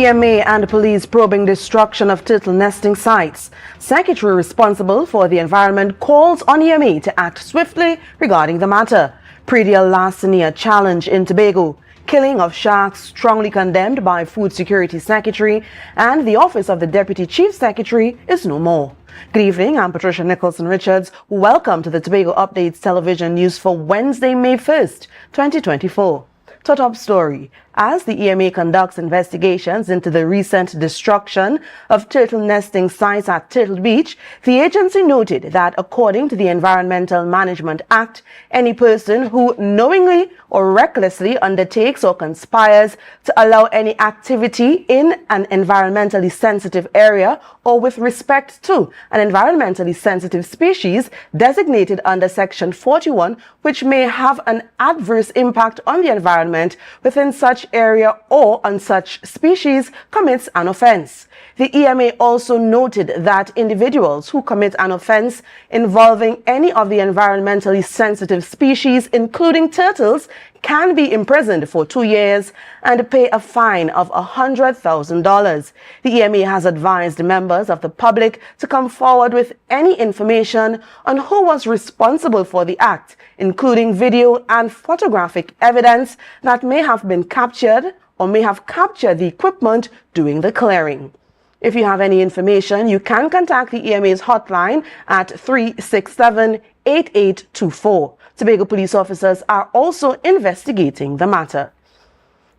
EMA and police probing destruction of turtle nesting sites. Secretary responsible for the environment calls on EMA to act swiftly regarding the matter. Predial larceny challenge in Tobago. Killing of sharks strongly condemned by Food Security Secretary, and the office of the Deputy Chief Secretary is no more. Good evening, I'm Patricia Nicholson Richards. Welcome to the Tobago Updates television news for Wednesday, May 1st, 2024. Top story. As the EMA conducts investigations into the recent destruction of turtle nesting sites at Turtle Beach, the agency noted that according to the Environmental Management Act, any person who knowingly or recklessly undertakes or conspires to allow any activity in an environmentally sensitive area or with respect to an environmentally sensitive species designated under Section 41, which may have an adverse impact on the environment within such area or on such species, commits an offense. The EMA also noted that individuals who commit an offense involving any of the environmentally sensitive species, including turtles, can be imprisoned for 2 years and pay a fine of $100,000. The EMA has advised members of the public to come forward with any information on who was responsible for the act, including video and photographic evidence that may have been captured or may have captured the equipment during the clearing. If you have any information, you can contact the EMA's hotline at 367-8824. Tobago police officers are also investigating the matter.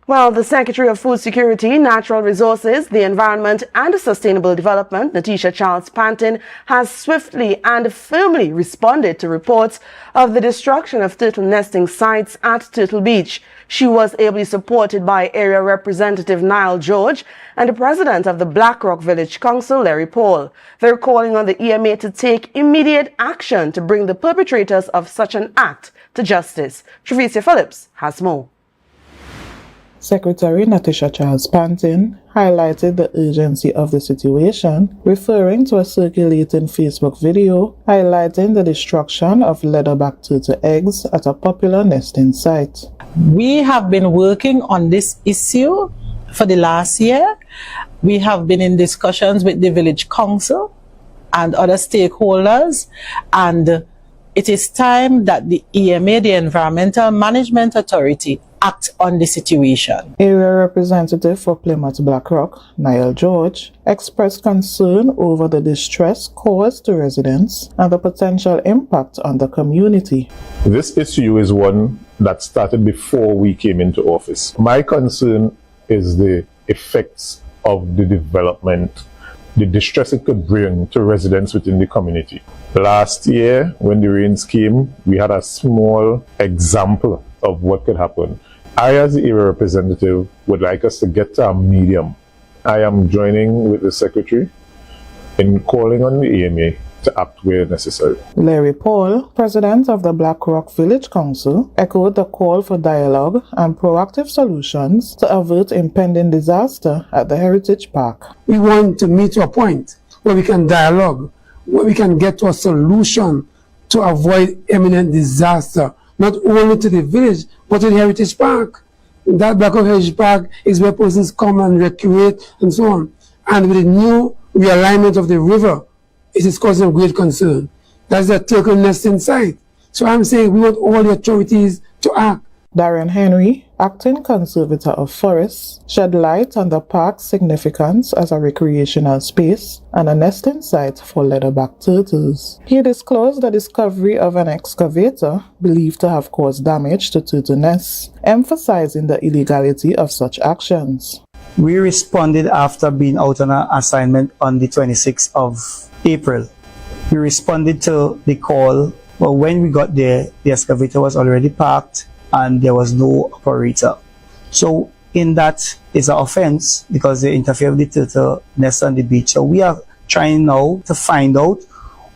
Well, the Secretary of Food Security, Natural Resources, the Environment and Sustainable Development, Natisha Charles Panton, has swiftly and firmly responded to reports of the destruction of turtle nesting sites at Turtle Beach. She was ably supported by Area Representative Niall George and the President of the Black Rock Village Council, Larry Paul. They're calling on the EMA to take immediate action to bring the perpetrators of such an act to justice. Trevicia Phillips has more. Secretary Natisha Charles Panton highlighted the urgency of the situation, referring to a circulating Facebook video highlighting the destruction of leatherback turtle eggs at a popular nesting site. We have been working on this issue for the last year. We have been in discussions with the village council and other stakeholders, and it is time that the EMA, the Environmental Management Authority, act on the situation. Area Representative for Plymouth Black Rock, Niall George, expressed concern over the distress caused to residents and the potential impact on the community. This issue is one that started before we came into office. My concern is the effects of the development, the distress it could bring to residents within the community. Last year, when the rains came, we had a small example of what could happen. I, as the area representative, would like us to get to a medium. I am joining with the Secretary in calling on the EMA to act where necessary. Larry Paul, President of the Black Rock Village Council, echoed the call for dialogue and proactive solutions to avert impending disaster at the Heritage Park. We want to meet to a point where we can dialogue, where we can get to a solution to avoid imminent disaster, not only to the village, but to the Heritage Park. That Black Rock Heritage Park is where persons come and recreate and so on. And with the new realignment of the river, it is causing great concern. That's the turtle nesting site. So I'm saying we want all the authorities to act. Darren Henry, acting conservator of forests, shed light on the park's significance as a recreational space and a nesting site for leatherback turtles. He disclosed the discovery of an excavator believed to have caused damage to turtle nests, emphasizing the illegality of such actions. We responded after being out on an assignment on the 26th of April. We responded to the call, but when we got there, the excavator was already parked and there was no operator. So in that is an offense because they interfere with the turtle nest on the beach. So we are trying now to find out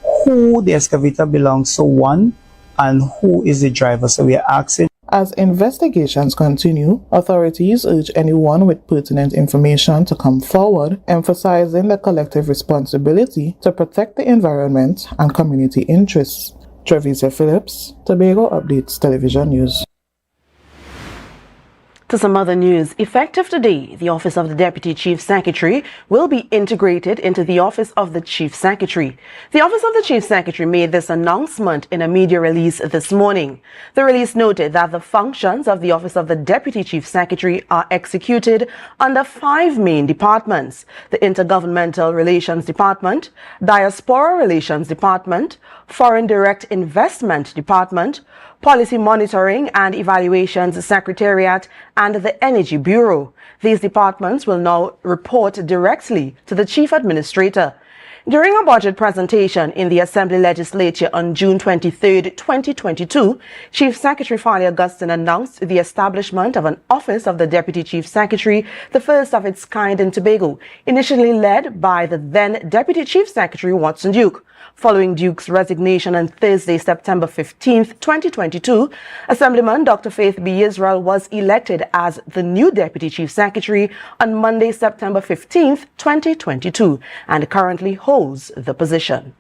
who the excavator belongs to, one, and who is the driver. So we are asking. As investigations continue, authorities urge anyone with pertinent information to come forward, emphasizing the collective responsibility to protect the environment and community interests. Trevicia Phillips, Tobago Updates Television News. To some other news, effective today, the Office of the Deputy Chief Secretary will be integrated into the Office of the Chief Secretary. The Office of the Chief Secretary made this announcement in a media release this morning. The release noted that the functions of the Office of the Deputy Chief Secretary are executed under 5 main departments: the Intergovernmental Relations Department, Diaspora Relations Department, Foreign Direct Investment Department, Policy Monitoring and Evaluations Secretariat, and the Energy Bureau. These departments will now report directly to the Chief Administrator. During a budget presentation in the Assembly Legislature on June 23, 2022, Chief Secretary Farley Augustine announced the establishment of an Office of the Deputy Chief Secretary, the first of its kind in Tobago, initially led by the then Deputy Chief Secretary Watson Duke. Following Duke's resignation on Thursday, September 15, 2022, Assemblyman Dr. Faith B. Israel was elected as the new Deputy Chief Secretary on Monday, September 15, 2022, and currently holds the position.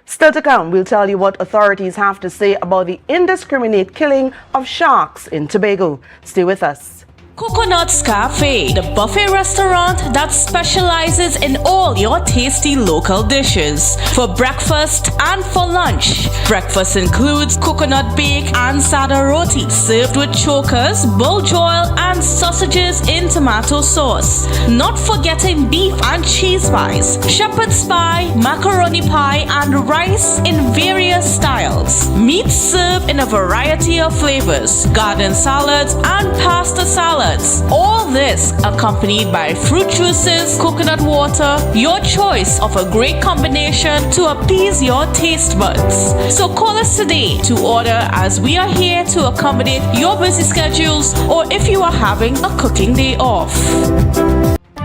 Still to come, we'll tell you what authorities have to say about the indiscriminate killing of sharks in Tobago. Stay with us. Coconut's Cafe, the buffet restaurant that specializes in all your tasty local dishes. For breakfast and for lunch. Breakfast includes coconut bake and sada roti, served with chokers, bull joil, and sausages in tomato sauce. Not forgetting beef and cheese pies, shepherd's pie, macaroni pie, and rice in various styles. Meat served in a variety of flavors, garden salads, and pasta salads. All this accompanied by fruit juices, coconut water, your choice of a great combination to appease your taste buds. So call us today to order, as we are here to accommodate your busy schedules or if you are having a cooking day off.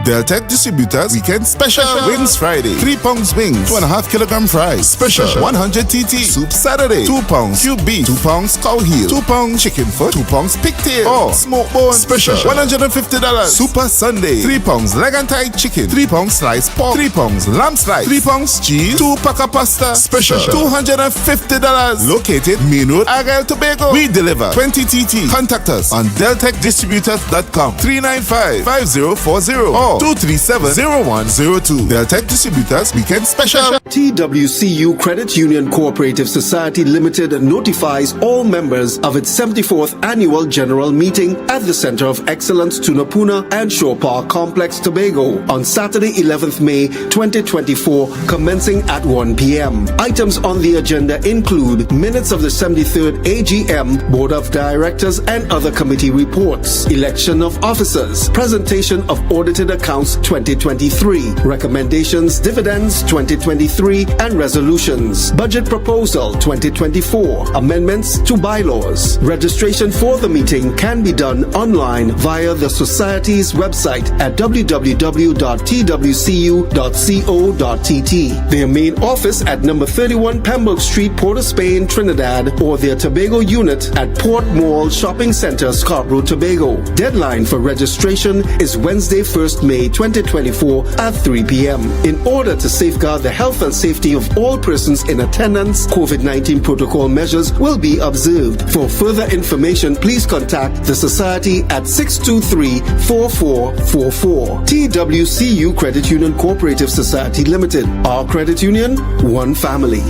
Deltec Distributors Weekend Special Wings Friday, 3 pounds wings, 2.5 kilogram fries, special 100 TT Soup Saturday, 2 pounds cube beef, 2 pounds cow heel, 2 pounds chicken foot, 2 pounds pigtail, or smoked bone, special $150. Super Sunday, 3 pounds leg and thigh chicken, 3 pounds sliced pork, 3 pounds lamb slice, 3 pounds cheese, 2 pack of pasta, special $250. Located Main Road, Argyle, Tobago. We deliver 20 TT. Contact us on deltecdistributors.com 395-5040 or 237-0102. Deltec Distributors Weekend Special. TWCU Credit Union Cooperative Society Limited notifies all members of its 74th Annual General Meeting at the Center of Excellence, Tunapuna and Shore Park Complex, Tobago, on Saturday, 11th May 2024, commencing at 1 p.m. Items on the agenda include minutes of the 73rd AGM, Board of Directors and other committee reports, election of officers, presentation of audited accounts 2023, recommendations, dividends 2023, and resolutions, budget proposal 2024, amendments to bylaws. Registration for the meeting can be done online via the Society's website at www.twcu.co.tt, their main office at number 31 Pembroke Street, Port of Spain, Trinidad, or their Tobago unit at Port Mall Shopping Center, Scarborough, Tobago. Deadline for registration is Wednesday, 1st May 2024 at 3 p.m. In order to safeguard the health and safety of all persons in attendance, COVID-19 protocol measures will be observed. For further information, please contact the Society at 623-4444. TWCU Credit Union Cooperative Society Limited. Our credit union, one family.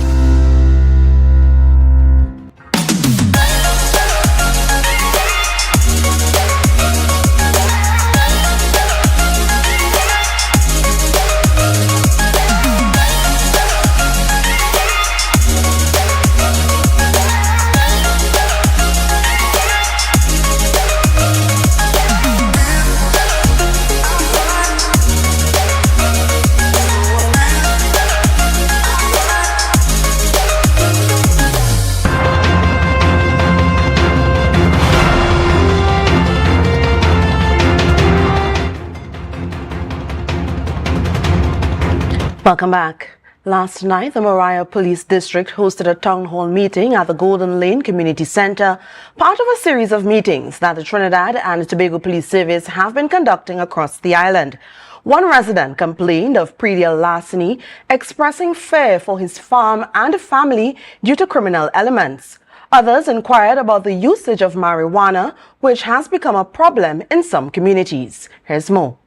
Welcome back. Last night, the Moriah Police District hosted a town hall meeting at the Golden Lane Community Center, part of a series of meetings that the Trinidad and Tobago Police Service have been conducting across the island. One resident complained of predial larceny, expressing fear for his farm and family due to criminal elements. Others inquired about the usage of marijuana, which has become a problem in some communities. Here's more.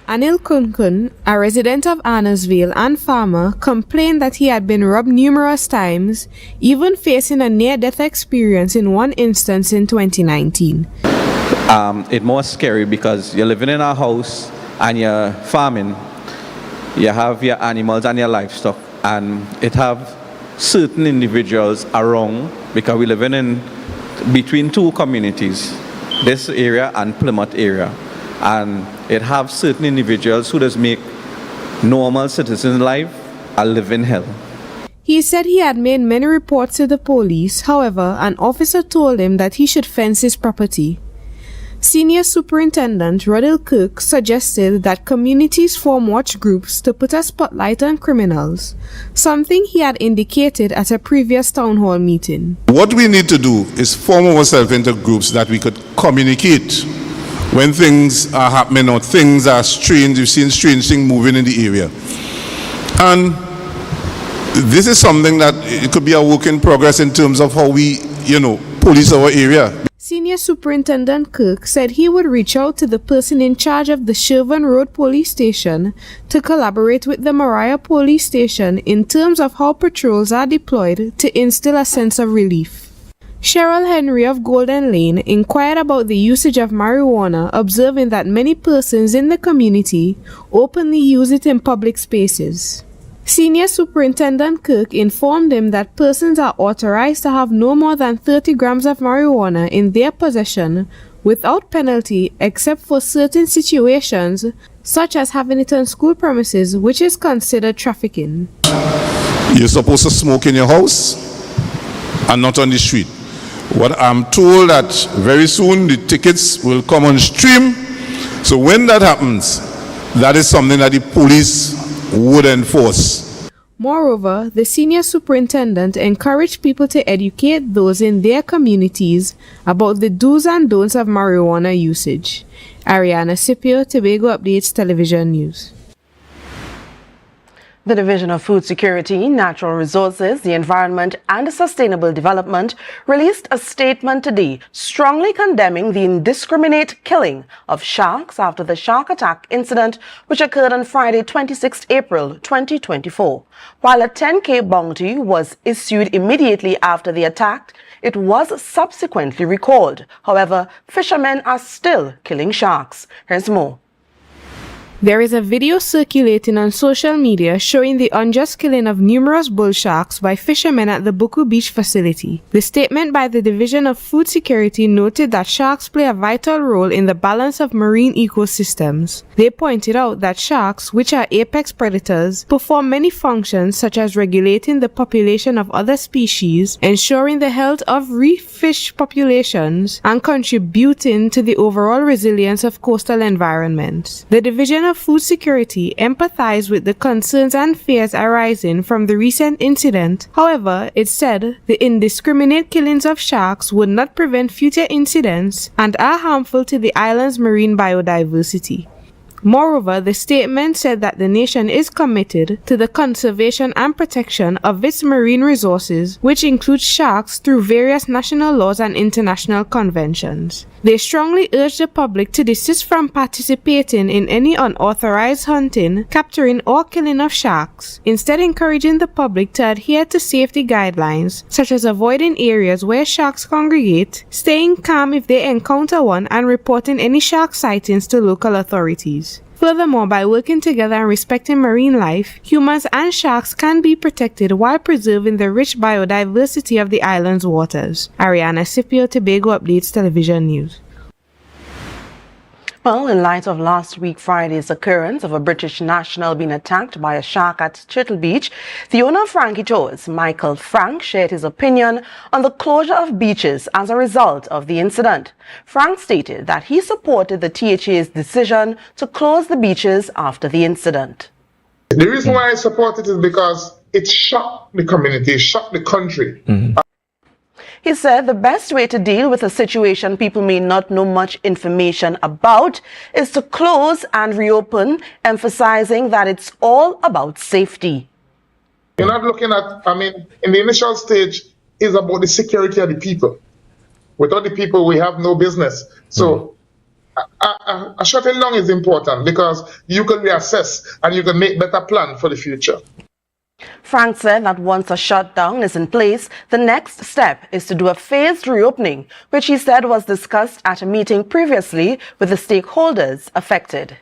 Anil Kunkun, a resident of Annersville and farmer, complained that he had been robbed numerous times, even facing a near-death experience in one instance in 2019. It's more scary because you're living in a house and you're farming, you have your animals and your livestock, and it have certain individuals around because we're living in between two communities, this area and Plymouth area, and it have certain individuals who just make normal citizen life a living hell. He said he had made many reports to the police. However, an officer told him that he should fence his property. Senior Superintendent Rodil Kirk suggested that communities form watch groups to put a spotlight on criminals, something he had indicated at a previous town hall meeting. What we need to do is form ourselves into groups that we could communicate when things are happening or things are strange. You've seen strange things moving in the area. And this is something that it could be a work in progress in terms of how we, police our area. Senior Superintendent Kirk said he would reach out to the person in charge of the Sherburne Road Police Station to collaborate with the Mariah Police Station in terms of how patrols are deployed to instill a sense of relief. Cheryl Henry of Golden Lane inquired about the usage of marijuana, observing that many persons in the community openly use it in public spaces. Senior Superintendent Kirk informed him that persons are authorized to have no more than 30 grams of marijuana in their possession without penalty except for certain situations, such as having it on school premises, which is considered trafficking. You're supposed to smoke in your house and not on the street. What I'm told that very soon the tickets will come on stream. So when that happens, that is something that the police would enforce. Moreover, the senior superintendent encouraged people to educate those in their communities about the do's and don'ts of marijuana usage. Ariana Scipio, Tobago Updates Television News. The Division of Food Security, Natural Resources, the Environment and Sustainable Development released a statement today strongly condemning the indiscriminate killing of sharks after the shark attack incident which occurred on Friday, 26 April 2024. While a 10K bounty was issued immediately after the attack, it was subsequently recalled. However, fishermen are still killing sharks. Here's more. There is a video circulating on social media showing the unjust killing of numerous bull sharks by fishermen at the Buku Beach facility. The statement by the Division of Food Security noted that sharks play a vital role in the balance of marine ecosystems. They pointed out that sharks, which are apex predators, perform many functions such as regulating the population of other species, ensuring the health of reef fish populations, and contributing to the overall resilience of coastal environments. The Division of Food Security empathized with the concerns and fears arising from the recent incident. However, it said the indiscriminate killings of sharks would not prevent future incidents and are harmful to the island's marine biodiversity. Moreover, the statement said that the nation is committed to the conservation and protection of its marine resources, which includes sharks, through various national laws and international conventions. They strongly urge the public to desist from participating in any unauthorized hunting, capturing, or killing of sharks, instead encouraging the public to adhere to safety guidelines, such as avoiding areas where sharks congregate, staying calm if they encounter one, and reporting any shark sightings to local authorities. Furthermore, by working together and respecting marine life, humans and sharks can be protected while preserving the rich biodiversity of the island's waters. Ariana Scipio, Tobago Updates Television News. Well, in light of last week Friday's occurrence of a British national being attacked by a shark at Turtle Beach, the owner of Frankie Tours, Michael Frank, shared his opinion on the closure of beaches as a result of the incident. Frank stated that he supported the THA's decision to close the beaches after the incident. The reason why I support it is because it shocked the community, it shocked the country. He said the best way to deal with a situation people may not know much information about is to close and reopen, emphasizing that it's all about safety. You're not looking at, in the initial stage, is about the security of the people. Without the people, we have no business. So a shutting down is important because you can reassess and you can make better plan for the future. Frank said that once a shutdown is in place, the next step is to do a phased reopening, which he said was discussed at a meeting previously with the stakeholders affected.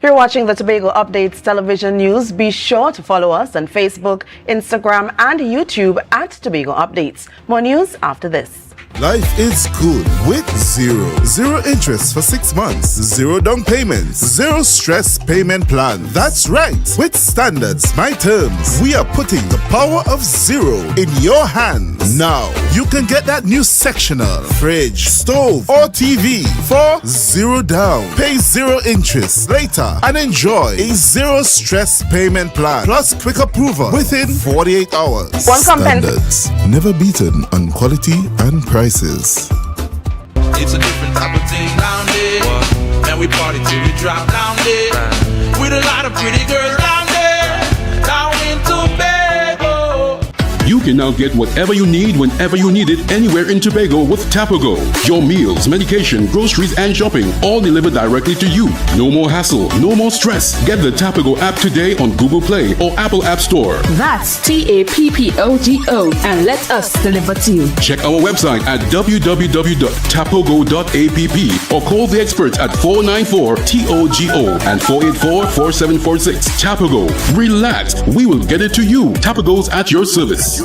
You're watching the Tobago Updates television news. Be sure to follow us on Facebook, Instagram, and YouTube at Tobago Updates. More news after this. Life is good with Zero. Zero interest for 6 months. Zero down payments. Zero stress payment plan. That's right. With Standards My Terms, we are putting the power of Zero in your hands. Now, you can get that new sectional, fridge, stove, or TV for zero down. Pay zero interest later and enjoy a zero stress payment plan plus quick approval within 48 hours. Standards, never beaten on quality and prices. It's a different type of thing down there. And we party till we drop down there. With a lot of pretty girls down there. Down in Tobago. You can now get whatever you need whenever you need it anywhere in Tobago with Tobago. Your meals, medication, groceries, and shopping all delivered directly to you. No more hassle, no more stress. Get the Tobago app today on Google Play or Apple App Store. That's TAPPOGO and let us deliver to you. Check our website at www.tapogo.app or call the experts at 494-TOGO and 484-4746. Tobago. Relax. We will get it to you. Tobago's at your service.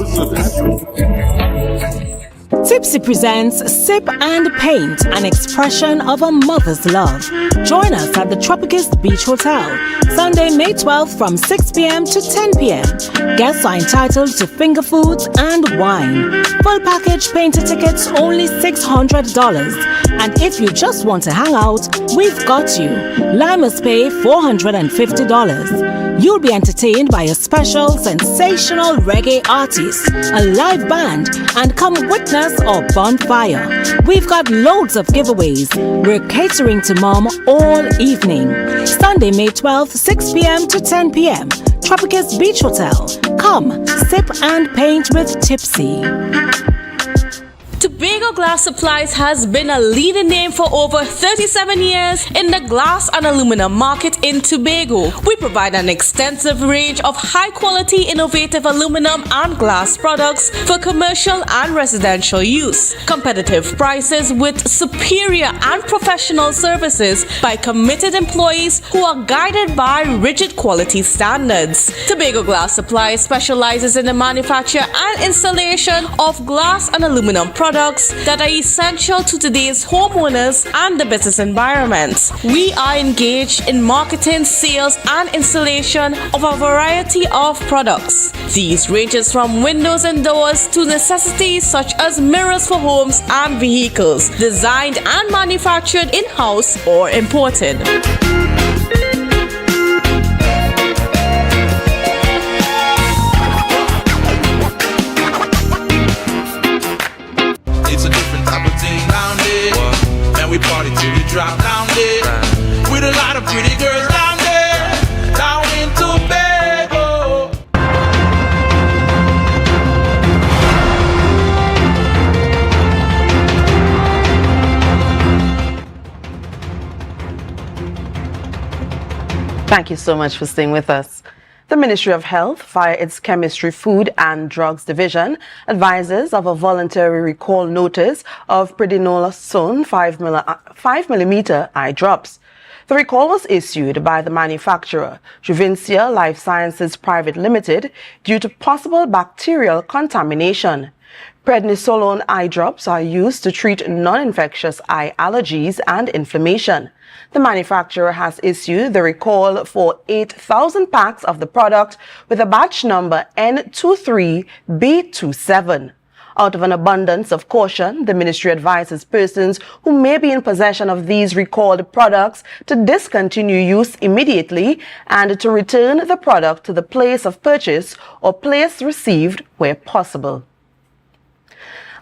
Tipsy presents Sip and Paint, an expression of a mother's love. Join us at the Tropicist Beach Hotel, Sunday, May 12th from 6 p.m. to 10 p.m. Guests are entitled to finger foods and wine. Full package painter tickets only $600. And if you just want to hang out, we've got you. Limers pay $450. You'll be entertained by a special sensational reggae artist, a live band, and come witness our bonfire. We've got loads of giveaways. We're catering to mom all evening. Sunday, May 12th, 6 p.m. to 10 p.m. Tropicus Beach Hotel. Come, sip and paint with Tipsy. Tobago Glass Supplies has been a leading name for over 37 years in the glass and aluminum market in Tobago. We provide an extensive range of high-quality, innovative aluminum and glass products for commercial and residential use. Competitive prices with superior and professional services by committed employees who are guided by rigid quality standards. Tobago Glass Supplies specializes in the manufacture and installation of glass and aluminum products that are essential to today's homeowners and the business environment. We are engaged in marketing, sales, and installation of a variety of products. These ranges from windows and doors to necessities such as mirrors for homes and vehicles, designed and manufactured in-house or imported. We party till we drop down there. With a lot of pretty girls down there. Down in Tobago. Thank you so much for staying with us. The Ministry of Health, via its Chemistry, Food and Drugs Division, advises of a voluntary recall notice of prednisolone 5mm eye drops. The recall was issued by the manufacturer, Juvencia Life Sciences Private Limited, due to possible bacterial contamination. Prednisolone eye drops are used to treat non-infectious eye allergies and inflammation. The manufacturer has issued the recall for 8,000 packs of the product with a batch number N23B27. Out of an abundance of caution, the ministry advises persons who may be in possession of these recalled products to discontinue use immediately and to return the product to the place of purchase or place received where possible.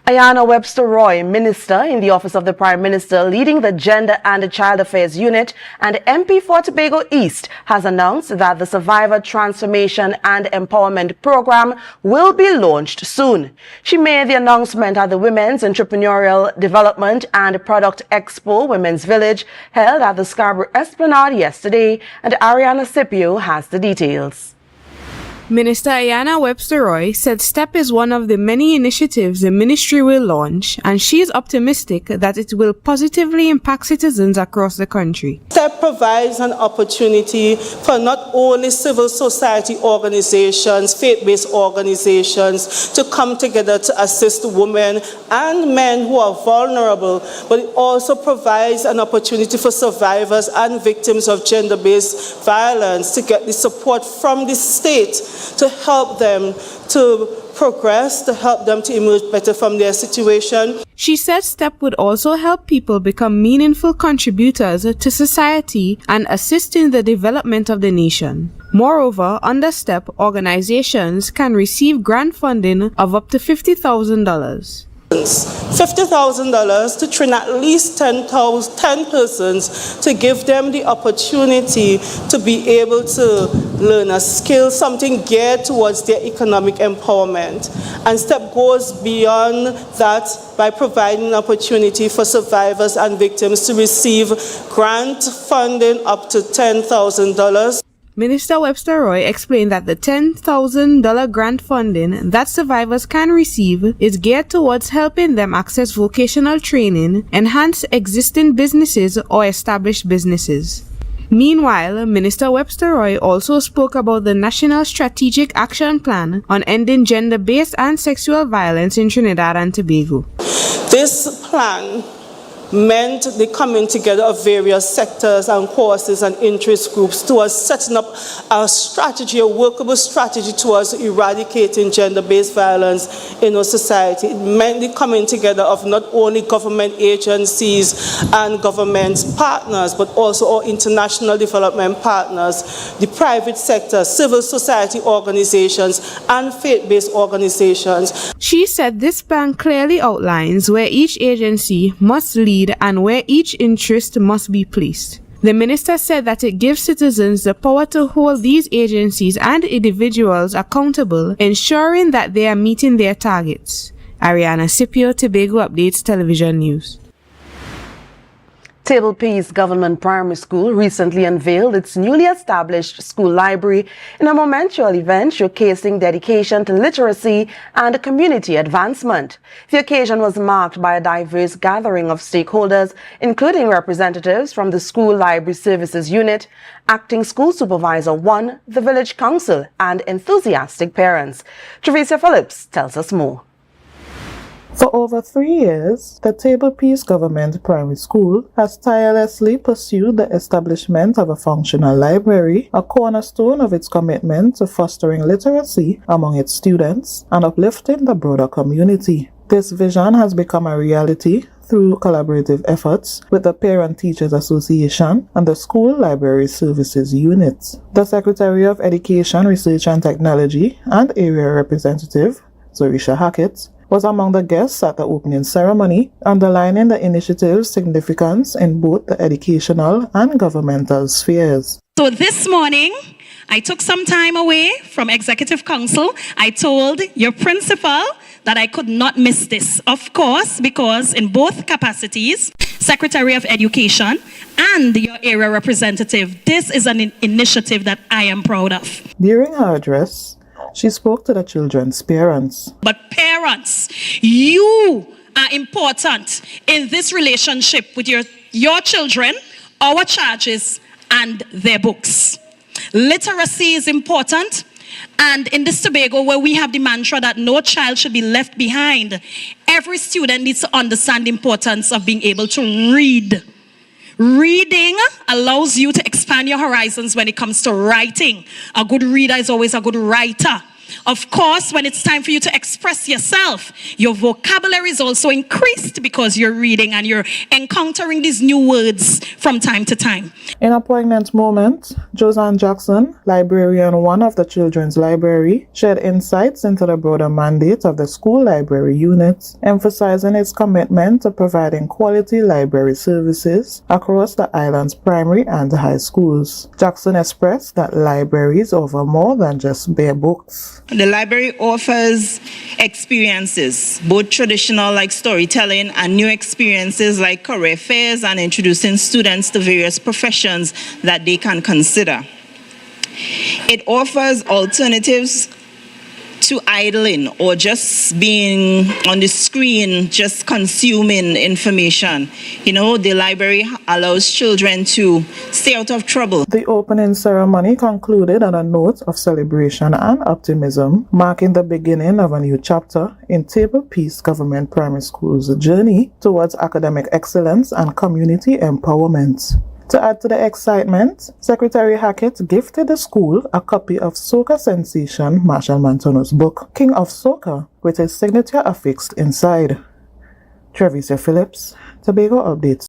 Ayanna Webster Roy, Minister in the Office of the Prime Minister leading the Gender and Child Affairs Unit and MP for Tobago East, has announced that the Survivor Transformation and Empowerment Program will be launched soon. She made the announcement at the Women's Entrepreneurial Development and Product Expo Women's Village held at the Scarborough Esplanade yesterday, and Ariana Scipio has the details. Minister Ayanna Webster Roy said STEP is one of the many initiatives the ministry will launch, and she is optimistic that it will positively impact citizens across the country. STEP provides an opportunity for not only civil society organizations, faith-based organizations to come together to assist women and men who are vulnerable, but it also provides an opportunity for survivors and victims of gender-based violence to get the support from the state to help them to progress, to help them to emerge better from their situation. She said STEP would also help people become meaningful contributors to society and assist in the development of the nation. Moreover, under STEP, organizations can receive grant funding of up to $50,000. $50,000 to train at least 10 persons to give them the opportunity to be able to learn a skill, something geared towards their economic empowerment. And STEP goes beyond that by providing an opportunity for survivors and victims to receive grant funding up to $10,000. Minister Webster Roy explained that the $10,000 grant funding that survivors can receive is geared towards helping them access vocational training, enhance existing businesses or establish businesses. Meanwhile, Minister Webster Roy also spoke about the National Strategic Action Plan on ending gender-based and sexual violence in Trinidad and Tobago. This plan meant the coming together of various sectors and courses and interest groups towards setting up a strategy, a workable strategy towards eradicating gender-based violence in our society. It meant the coming together of not only government agencies and government partners, but also our international development partners, the private sector, civil society organizations, and faith-based organizations. She said this plan clearly outlines where each agency must lead and where each interest must be placed. The minister said that it gives citizens the power to hold these agencies and individuals accountable, ensuring that they are meeting their targets. Ariana Scipio, Tobago Updates Television News. Table Peace Government Primary School recently unveiled its newly established school library in a momentous event showcasing dedication to literacy and community advancement. The occasion was marked by a diverse gathering of stakeholders, including representatives from the School Library Services Unit, Acting School Supervisor 1, the Village Council, and enthusiastic parents. Teresa Phillips tells us more. For over 3 years, the Table Peace Government Primary School has tirelessly pursued the establishment of a functional library, a cornerstone of its commitment to fostering literacy among its students and uplifting the broader community. This vision has become a reality through collaborative efforts with the Parent Teachers Association and the School Library Services Unit. The Secretary of Education, Research and Technology and Area Representative, Zorisha Hackett, was among the guests at the opening ceremony, underlining the initiative's significance in both the educational and governmental spheres. So this morning, I took some time away from Executive Council. I told your principal that I could not miss this, of course, because in both capacities, Secretary of Education and your area representative, this is an initiative that I am proud of. During her address, she spoke to the children's parents. But parents, you are important in this relationship with your children, our charges, and their books. Literacy is important. And in this Tobago, where we have the mantra that no child should be left behind, every student needs to understand the importance of being able to read. Reading allows you to expand your horizons when it comes to writing. A good reader is always a good writer. Of course, when it's time for you to express yourself, your vocabulary is also increased because you're reading and you're encountering these new words from time to time. In a poignant moment, Josanne Jackson, librarian one of the Children's Library, shared insights into the broader mandate of the school library unit, emphasizing its commitment to providing quality library services across the island's primary and high schools. Jackson expressed that libraries offer more than just bare books. The library offers experiences, both traditional like storytelling and new experiences like career fairs and introducing students to various professions that they can consider. It offers alternatives to idling or just being on the screen, just consuming information. You know, the library allows children to stay out of trouble. The opening ceremony concluded on a note of celebration and optimism, marking the beginning of a new chapter in Table Peace Government Primary School's journey towards academic excellence and community empowerment. To add to the excitement, Secretary Hackett gifted the school a copy of soca sensation Marshall Mantono's book, King of Soca, with his signature affixed inside. Trevicia Phillips, Tobago Updates.